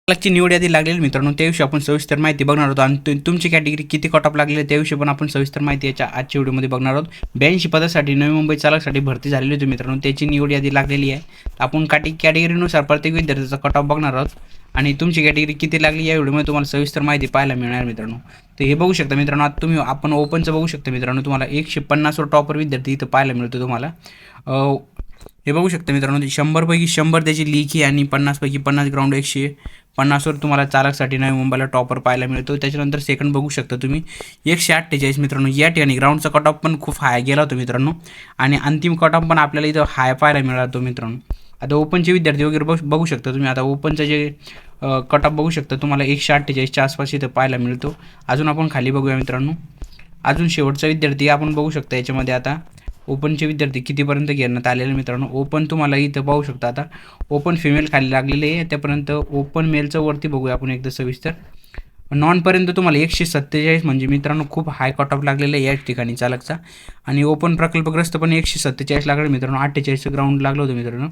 ची निवड यादी लागलेली मित्रांनो, त्याविषयी आपण सविस्तर माहिती बघणार आहोत आणि तुमची कॅटेगरी किती कट ऑफ लागलेली त्याविषयी पण आपण सविस्तर माहिती याच्या आजच्या व्हिडिओमध्ये बघणार आहोत. 82 पदासाठी नवी मुंबई चालकसाठी भरती झालेली होती मित्रांनो, त्याची निवड यादी लागलेली आहे. आपण कॅटेगरीनुसार प्रत्येक विद्यार्थ्याचा कट ऑफ बघणार आहोत आणि तुमची कॅटेगरी किती लागली या व्हिडिओमध्ये तुम्हाला सविस्तर माहिती पाहायला मिळणार मित्रांनो. तर हे बघू शकता मित्रांनो, आता आपण ओपनचं बघू शकता मित्रांनो, तुम्हाला 150 वर टॉपर विद्यार्थी इथं पाहायला मिळतो तुम्हाला. हे बघू शकता मित्रांनो, 100 पैकी 100 त्याची लीक आणि 50 पैकी 50 ग्राउंड 150 वर तुम्हाला चालकसाठी नवी मुंबईला टॉपर पाहायला मिळतो. त्याच्यानंतर सेकंड बघू शकता तुम्ही 148 मित्रांनो, या ठिकाणी ग्राउंडचा कट ऑफ पण खूप हाय गेला होता मित्रांनो आणि अंतिम कट ऑफ पण आपल्याला इथं हाय पाहायला मिळाला मित्रांनो. आता ओपनचे विद्यार्थी वगैरे बघू शकता तुम्ही. आता ओपनचं जे कट ऑफ बघू शकता तुम्हाला 148च्या आसपास इथं पाहायला मिळतो. अजून आपण खाली बघूया मित्रांनो, अजून शेवटचा विद्यार्थी आपण बघू शकता याच्यामध्ये. आता ओपनचे विद्यार्थी कितीपर्यंत घेण्यात आलेले मित्रांनो, ओपन तुम्हाला इथं पाहू शकता. आता ओपन फिमेल खाली लागलेले आहे, त्यापर्यंत ओपन मेलचं वरती बघूया आपण एकदा सविस्तर. नॉनपर्यंत तुम्हाला 147 म्हणजे मित्रांनो खूप हाय कट ऑफ लागलेलं आहे या ठिकाणी चालकचा. आणि ओपन प्रकल्पग्रस्त पण 147 लागले मित्रांनो, 48 ग्राउंड लागलं होतं मित्रांनो.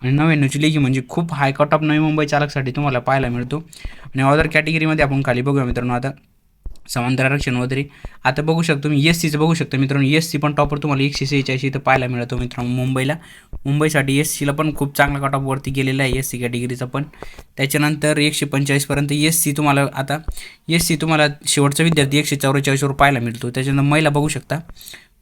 आणि 99ची लेखी म्हणजे खूप हाय कट ऑफ नवी मुंबई चालकसाठी तुम्हाला पाहायला मिळतो. आणि अदर कॅटेगरीमध्ये आपण खाली बघूया मित्रांनो. आता समांतर आरक्षण वगैरे आता बघू शकतो तुम्ही, SCचं बघू शकता मित्रांनो, SC पण टॉपर तुम्हाला 146 इथं पाहायला मिळतो मित्रांनो मुंबईसाठी. SCला पण खूप चांगला कट ऑफ वरती गेलेला आहे SC कॅटेगरीचा पण. त्याच्यानंतर 145 पर्यंत SC तुम्हाला. आता SC तुम्हाला शेवटचा विद्यार्थी 144 वर पाहायला मिळतो. त्याच्यानंतर महिला बघू शकता,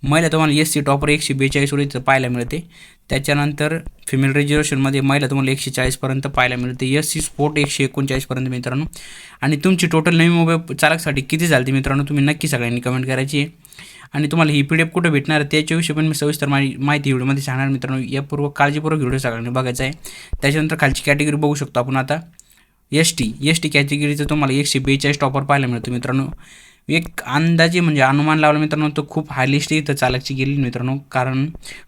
महिला तुम्हाला SC टॉपर 142 वर इथं पाहायला मिळते. त्याच्यानंतर फिमेल रिझर्वेशनमध्ये महिला तुम्हाला 140 पर्यंत पाहायला मिळते. SC स्पोर्ट 139 पर्यंत मित्रांनो. आणि तुमची टोटल नवी मुंबई चालकसाठी किती झाली मित्रांनो, तुम्ही नक्की सगळ्यांनी कमेंट करायची आहे. आणि तुम्हाला ही PDF कुठं भेटणार त्याच्याविषयी पण मी सविस्तर माहिती व्हिडिओमध्ये सांगणार मित्रांनो. यापूर्व काळजीपूर्वक व्हिडिओ सगळ्यांनी बघायचा आहे. त्याच्यानंतर खालची कॅटेगरी बघू शकतो आपण. आता ST कॅटेगरीचं तुम्हाला 142 टॉपर पाहायला मिळतो मित्रांनो. एक अंदाजे म्हणजे अनुमान लावला मित्रांनो, तो खूप हाय लिस्ट इथं चालकची गेली मित्रांनो, कारण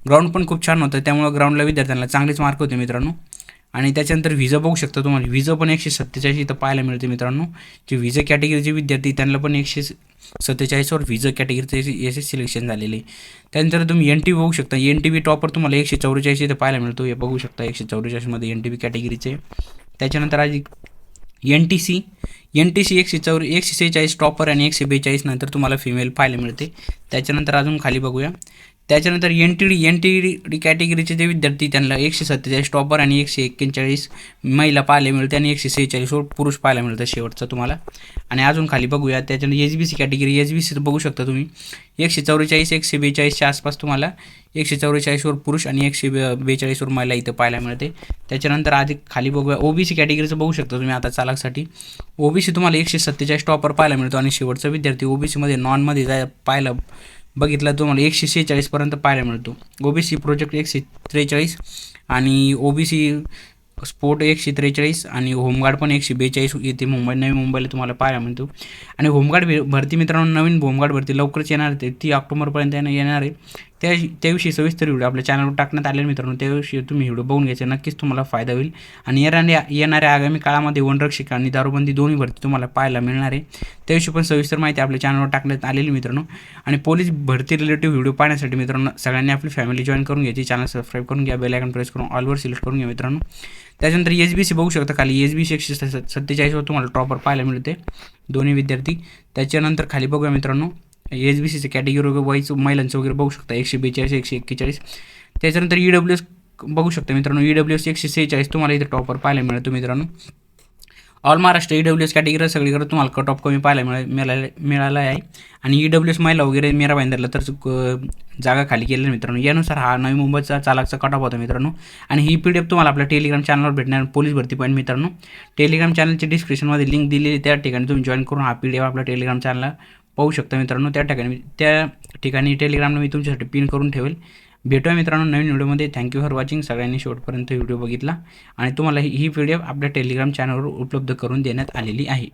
ग्राउंड पण खूप छान होतं, त्यामुळे ग्राउंडला विद्यार्थ्यांना चांगलेच मार्क होते मित्रांनो. आणि त्याच्यानंतर व्हिजा बघू शकता तुम्हाला, व्हिजा पण 147 इथं पाहायला मिळते मित्रांनो. जे व्हिजा कॅटेगरीचे विद्यार्थी त्यांना पण 147 वर व्हिजा कॅटेगरीचं सिलेक्शन झालेले. त्यानंतर तुम्ही NTB बघू शकता, NTB टॉपर तुम्हाला 144 इथं पाहायला मिळतो. हे बघू शकता 144 मध्ये NTB कॅटेगरीचे. त्याच्यानंतर आज NTC 146 टॉपर आणि 142 नंतर तुम्हाला फिमेल पाहायला मिळते. त्याच्यानंतर अजून खाली बघूया. त्याच्यानंतर NTD कॅटेगरीचे जे विद्यार्थी त्यांना 147 टॉपर आणि 141 महिला पाहायला मिळते आणि 146 वर पुरुष पाहायला मिळतं शेवटचं तुम्हाला. आणि अजून खाली बघूया. त्याच्यानंतर SBC कॅटेगरी, SBC बघू शकता तुम्ही 144 142च्या आसपास तुम्हाला 144 वर पुरुष आणि 142 वर महिला इथं पाहायला मिळते. त्याच्यानंतर आधी खाली बघूया OBC कॅटेगरीचं बघू शकता तुम्ही. आता चालकसाठी OBC तुम्हाला 147 टॉपर पाहायला मिळतो आणि शेवटचा विद्यार्थी OBCमध्ये नॉनमध्ये पाहायला बघितलं तुम्हाला 146 पर्यंत पाहायला मिळतो. OBC प्रोजेक्ट 143 आणि OBC स्पोर्ट 143 आणि होमगार्ड पण 142 इथे नवी मुंबईला तुम्हाला पाहायला मिळतो. आणि होमगार्ड भरती मित्रांनो, नवीन होमगार्ड भरती लवकरच येणार आहे, ती ऑक्टोबरपर्यंत येणार आहे. त्याविषयी सविस्तर व्हिडिओ आपल्या चॅनलवर टाकण्यात आलेले मित्रांनो, त्याविषयी तुम्ही व्हिडिओ बघून घ्यायचा, नक्कीच तुम्हाला फायदा होईल. आणि येणाऱ्या आगामी काळामध्ये वनरक्षक आणि दारूबंदी दोन्ही भरती तुम्हाला पाहायला मिळणार आहे. त्याविषयी पण सविस्तर माहिती आपल्या चॅनलवर टाकण्यात आलेली मित्रांनो. आणि पोलीस भरती रिलेटिव्ह व्हिडिओ पाहण्यासाठी मित्रांनो सगळ्यांनी आपली फॅमिली जॉईन करून घ्यायची, चॅनल सबस्क्राईब करून घ्या, बेल आयकॉन प्रेस करून ऑलवर सिलेक्ट करून घ्या मित्रांनो. त्याच्यानंतर SBC बघू शकता खाली, SBC 147 वर तुम्हाला टॉपर पाहायला मिळते दोन्ही विद्यार्थी. त्याच्यानंतर खाली बघूया मित्रांनो, SBCचे कॅटेगरी वाईज महिलांचं वगैरे बघू शकता 142 141. त्याच्यानंतर EWS बघू शकता मित्रांनो, EWS 146 तुम्हाला इथे टॉपर पाहायला मिळतो मित्रांनो. ऑल महाराष्ट्र EWS कॅटेगरी सगळीकडे तुम्हाला कट ऑफ कमी पाहायला मिळाला आहे. आणि EWS महिला वगैरे मेरा भाईंदरला तर जागा खाली केलेल्या मित्रांनो. यानुसार हा नवी मुंबईचा चालकचा कट ऑफ होता मित्रांनो. आणि ही PDF तुम्हाला आपल्या टेलिग्राम चॅनलवर भेटणार, पोलीस भरती पॉईंट मित्रांनो. टेलिग्राम चॅनलच्या डिस्क्रिप्शनमध्ये लिंक दिलेली, त्या ठिकाणी तुम्ही जॉईन करून हा PDF आपल्या टेलिग्राम चॅनलला पाहू शकता मित्रांनो. त्या ठिकाणी टेलिग्रामला मी तुमच्यासाठी पिन करून ठेवेल. भेटूया मित्रांनो नवीन व्हिडिओमध्ये. Thank you for watching. सगळ्यांनी शेवटपर्यंत व्हिडिओ बघितला आणि तुम्हाला ही PDF आपल्या टेलिग्राम चॅनलवर उपलब्ध करून देण्यात आलेली आहे.